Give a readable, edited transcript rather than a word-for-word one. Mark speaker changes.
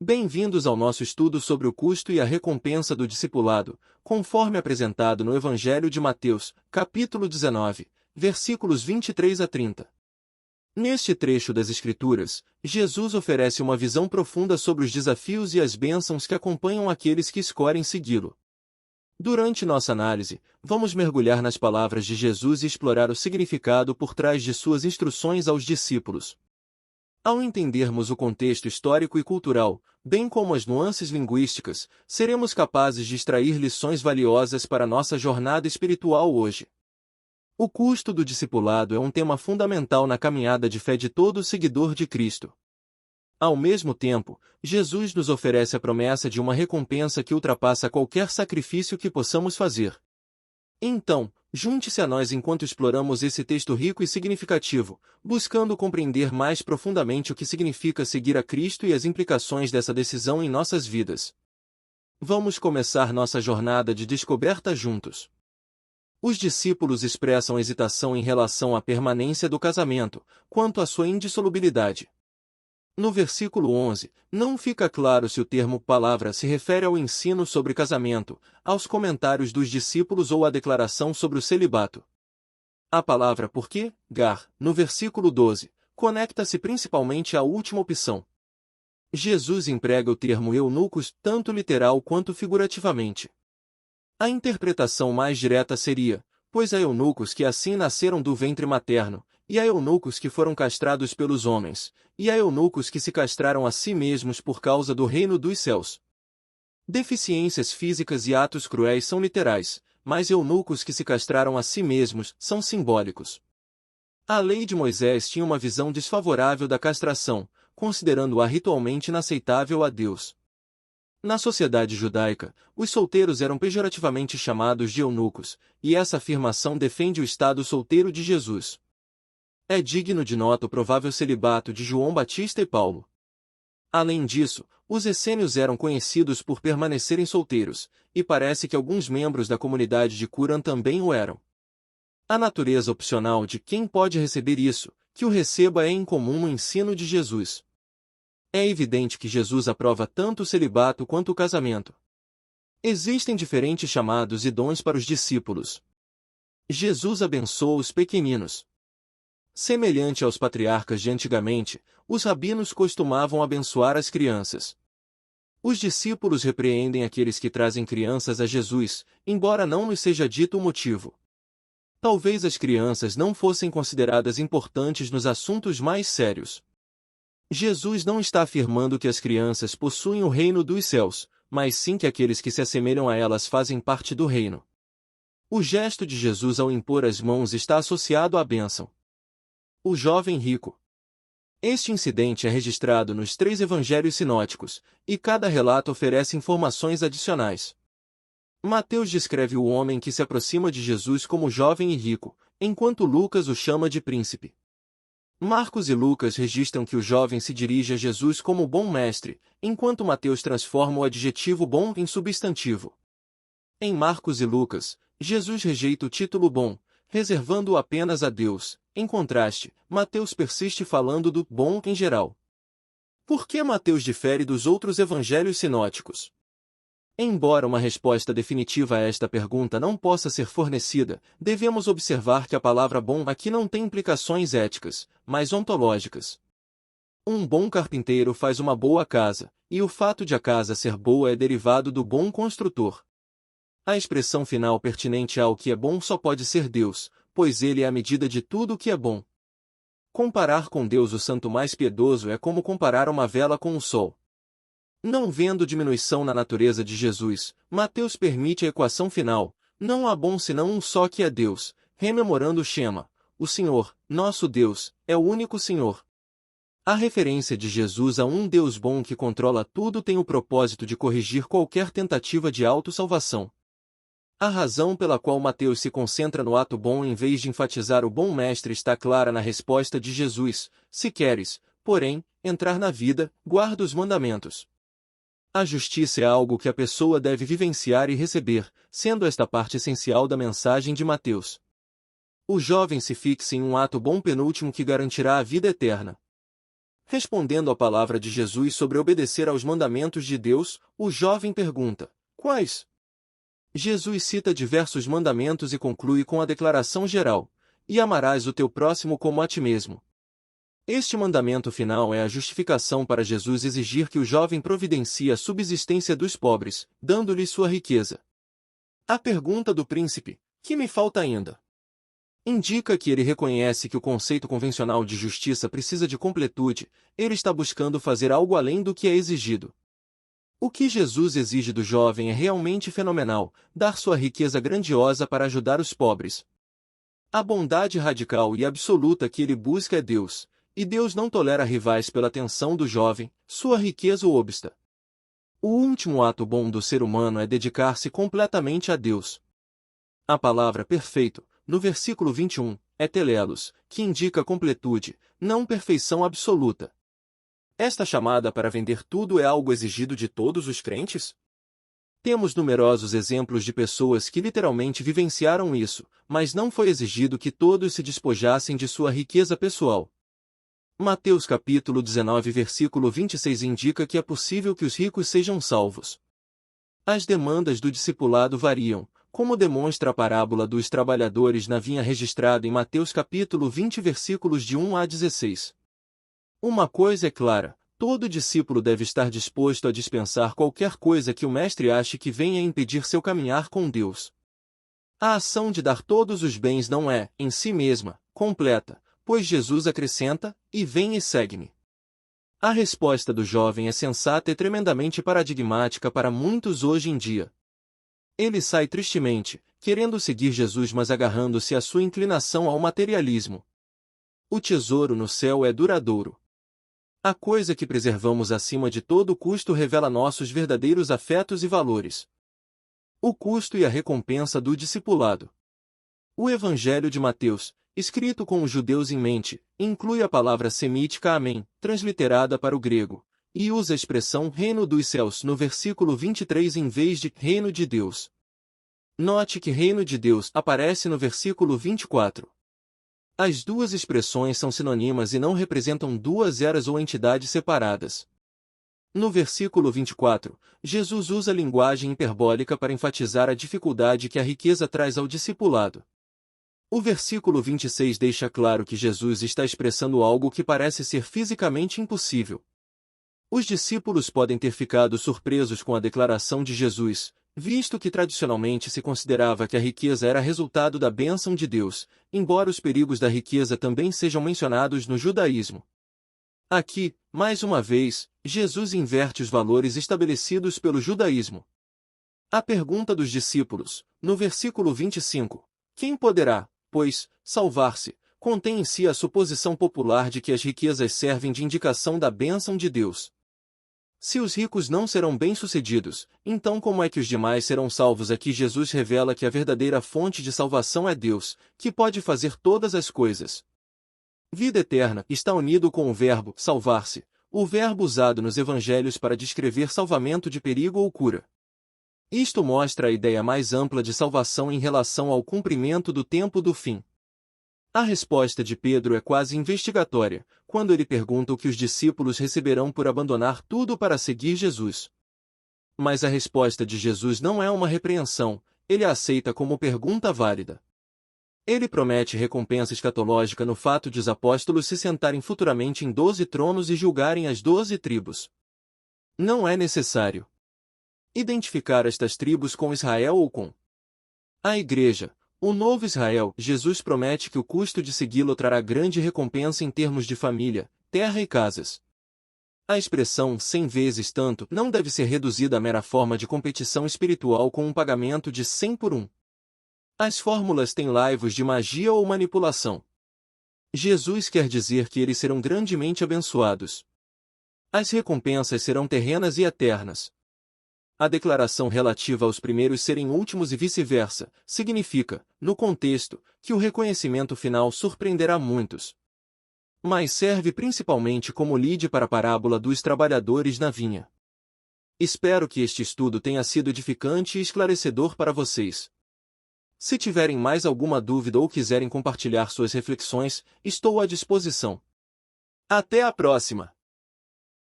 Speaker 1: Bem-vindos ao nosso estudo sobre o custo e a recompensa do discipulado, conforme apresentado no Evangelho de Mateus, capítulo 19, versículos 23 a 30. Neste trecho das Escrituras, Jesus oferece uma visão profunda sobre os desafios e as bênçãos que acompanham aqueles que escolhem segui-lo. Durante nossa análise, vamos mergulhar nas palavras de Jesus e explorar o significado por trás de suas instruções aos discípulos. Ao entendermos o contexto histórico e cultural, bem como as nuances linguísticas, seremos capazes de extrair lições valiosas para nossa jornada espiritual hoje. O custo do discipulado é um tema fundamental na caminhada de fé de todo seguidor de Cristo. Ao mesmo tempo, Jesus nos oferece a promessa de uma recompensa que ultrapassa qualquer sacrifício que possamos fazer. Então, junte-se a nós enquanto exploramos esse texto rico e significativo, buscando compreender mais profundamente o que significa seguir a Cristo e as implicações dessa decisão em nossas vidas. Vamos começar nossa jornada de descoberta juntos. Os discípulos expressam hesitação em relação à permanência do casamento, quanto à sua indissolubilidade. No versículo 11, não fica claro se o termo palavra se refere ao ensino sobre casamento, aos comentários dos discípulos ou à declaração sobre o celibato. A palavra porque, gar, no versículo 12, conecta-se principalmente à última opção. Jesus emprega o termo eunucos tanto literal quanto figurativamente. A interpretação mais direta seria, pois há eunucos que assim nasceram do ventre materno, e há eunucos que foram castrados pelos homens, e há eunucos que se castraram a si mesmos por causa do reino dos céus. Deficiências físicas e atos cruéis são literais, mas eunucos que se castraram a si mesmos são simbólicos. A lei de Moisés tinha uma visão desfavorável da castração, considerando-a ritualmente inaceitável a Deus. Na sociedade judaica, os solteiros eram pejorativamente chamados de eunucos, e essa afirmação defende o estado solteiro de Jesus. É digno de nota o provável celibato de João Batista e Paulo. Além disso, os essênios eram conhecidos por permanecerem solteiros, e parece que alguns membros da comunidade de Qumran também o eram. A natureza opcional de quem pode receber isso, que o receba é incomum no ensino de Jesus. É evidente que Jesus aprova tanto o celibato quanto o casamento. Existem diferentes chamados e dons para os discípulos. Jesus abençoa os pequeninos. Semelhante aos patriarcas de antigamente, os rabinos costumavam abençoar as crianças. Os discípulos repreendem aqueles que trazem crianças a Jesus, embora não nos seja dito o motivo. Talvez as crianças não fossem consideradas importantes nos assuntos mais sérios. Jesus não está afirmando que as crianças possuem o reino dos céus, mas sim que aqueles que se assemelham a elas fazem parte do reino. O gesto de Jesus ao impor as mãos está associado à bênção. O jovem rico. Este incidente é registrado nos 3 evangelhos sinóticos, e cada relato oferece informações adicionais. Mateus descreve o homem que se aproxima de Jesus como jovem e rico, enquanto Lucas o chama de príncipe. Marcos e Lucas registram que o jovem se dirige a Jesus como bom mestre, enquanto Mateus transforma o adjetivo bom em substantivo. Em Marcos e Lucas, Jesus rejeita o título bom, reservando-o apenas a Deus. Em contraste, Mateus persiste falando do bom em geral. Por que Mateus difere dos outros evangelhos sinóticos? Embora uma resposta definitiva a esta pergunta não possa ser fornecida, devemos observar que a palavra bom aqui não tem implicações éticas, mas ontológicas. Um bom carpinteiro faz uma boa casa, e o fato de a casa ser boa é derivado do bom construtor. A expressão final pertinente ao que é bom só pode ser Deus, pois ele é a medida de tudo o que é bom. Comparar com Deus o santo mais piedoso é como comparar uma vela com o sol. Não vendo diminuição na natureza de Jesus, Mateus permite a equação final: não há bom senão um só que é Deus, rememorando o Shema: o Senhor, nosso Deus, é o único Senhor. A referência de Jesus a um Deus bom que controla tudo tem o propósito de corrigir qualquer tentativa de autossalvação. A razão pela qual Mateus se concentra no ato bom em vez de enfatizar o bom mestre está clara na resposta de Jesus: se queres, porém, entrar na vida, guarda os mandamentos. A justiça é algo que a pessoa deve vivenciar e receber, sendo esta parte essencial da mensagem de Mateus. O jovem se fixa em um ato bom penúltimo que garantirá a vida eterna. Respondendo à palavra de Jesus sobre obedecer aos mandamentos de Deus, o jovem pergunta: quais? Jesus cita diversos mandamentos e conclui com a declaração geral: e amarás o teu próximo como a ti mesmo. Este mandamento final é a justificação para Jesus exigir que o jovem providencie a subsistência dos pobres, dando-lhe sua riqueza. A pergunta do príncipe: que me falta ainda? Indica que ele reconhece que o conceito convencional de justiça precisa de completude, ele está buscando fazer algo além do que é exigido. O que Jesus exige do jovem é realmente fenomenal: dar sua riqueza grandiosa para ajudar os pobres. A bondade radical e absoluta que ele busca é Deus, e Deus não tolera rivais pela atenção do jovem, sua riqueza o obsta. O último ato bom do ser humano é dedicar-se completamente a Deus. A palavra perfeito, no versículo 21, é telelos, que indica completude, não perfeição absoluta. Esta chamada para vender tudo é algo exigido de todos os crentes? Temos numerosos exemplos de pessoas que literalmente vivenciaram isso, mas não foi exigido que todos se despojassem de sua riqueza pessoal. Mateus capítulo 19 versículo 26 indica que é possível que os ricos sejam salvos. As demandas do discipulado variam, como demonstra a parábola dos trabalhadores na vinha registrada em Mateus capítulo 20 versículos de 1 a 16. Uma coisa é clara: todo discípulo deve estar disposto a dispensar qualquer coisa que o mestre ache que venha impedir seu caminhar com Deus. A ação de dar todos os bens não é, em si mesma, completa, pois Jesus acrescenta: e vem e segue-me. A resposta do jovem é sensata e tremendamente paradigmática para muitos hoje em dia. Ele sai tristemente, querendo seguir Jesus mas agarrando-se à sua inclinação ao materialismo. O tesouro no céu é duradouro. A coisa que preservamos acima de todo custo revela nossos verdadeiros afetos e valores. O custo e a recompensa do discipulado. O Evangelho de Mateus, escrito com os judeus em mente, inclui a palavra semítica amém, transliterada para o grego, e usa a expressão reino dos céus no versículo 23 em vez de reino de Deus. Note que reino de Deus aparece no versículo 24. As duas expressões são sinônimas e não representam duas eras ou entidades separadas. No versículo 24, Jesus usa a linguagem hiperbólica para enfatizar a dificuldade que a riqueza traz ao discipulado. O versículo 26 deixa claro que Jesus está expressando algo que parece ser fisicamente impossível. Os discípulos podem ter ficado surpresos com a declaração de Jesus, visto que tradicionalmente se considerava que a riqueza era resultado da bênção de Deus, embora os perigos da riqueza também sejam mencionados no judaísmo. Aqui, mais uma vez, Jesus inverte os valores estabelecidos pelo judaísmo. A pergunta dos discípulos, no versículo 25, quem poderá, pois, salvar-se, contém em si a suposição popular de que as riquezas servem de indicação da bênção de Deus. Se os ricos não serão bem-sucedidos, então como é que os demais serão salvos? Aqui Jesus revela que a verdadeira fonte de salvação é Deus, que pode fazer todas as coisas. Vida eterna está unido com o verbo salvar-se, o verbo usado nos evangelhos para descrever salvamento de perigo ou cura. Isto mostra a ideia mais ampla de salvação em relação ao cumprimento do tempo do fim. A resposta de Pedro é quase investigatória, quando ele pergunta o que os discípulos receberão por abandonar tudo para seguir Jesus. Mas a resposta de Jesus não é uma repreensão, ele a aceita como pergunta válida. Ele promete recompensa escatológica no fato de os apóstolos se sentarem futuramente em 12 tronos e julgarem as 12 tribos. Não é necessário identificar estas tribos com Israel ou com a Igreja, o novo Israel. Jesus promete que o custo de segui-lo trará grande recompensa em termos de família, terra e casas. A expressão 100 vezes tanto não deve ser reduzida à mera forma de competição espiritual com um pagamento de 100 por 1. As fórmulas têm laivos de magia ou manipulação. Jesus quer dizer que eles serão grandemente abençoados. As recompensas serão terrenas e eternas. A declaração relativa aos primeiros serem últimos e vice-versa, significa, no contexto, que o reconhecimento final surpreenderá muitos. Mas serve principalmente como lide para a parábola dos trabalhadores na vinha. Espero que este estudo tenha sido edificante e esclarecedor para vocês. Se tiverem mais alguma dúvida ou quiserem compartilhar suas reflexões, estou à disposição. Até a próxima!